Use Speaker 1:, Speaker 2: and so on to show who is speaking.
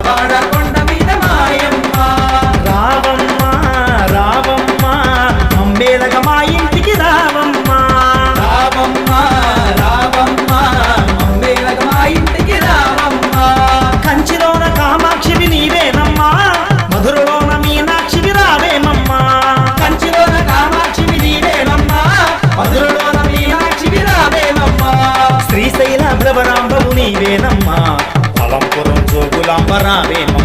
Speaker 1: వాడకొండ మీద మాయమ్మ
Speaker 2: రావమ్మ రావమ్మ అంబేలగ మా ఇంటికి రావమ్మ
Speaker 1: రావమ్మ రావమ్మ అంబేలగ మా ఇంటికి రావమ్మ
Speaker 2: కంచిలోన కామాక్షివి నీవేనమ్మా మధురలోన మీనాక్షివి రావేమమ్మా
Speaker 1: కంచిలోన కామాక్షివి నీవేనమ్మా మధురలోన మీనాక్షివి రావేమమ్మా
Speaker 2: శ్రీశైల భ్రవరాంబవు నీవేనమ్మా పలంపురం జోగులాంబ రావేమమ్మా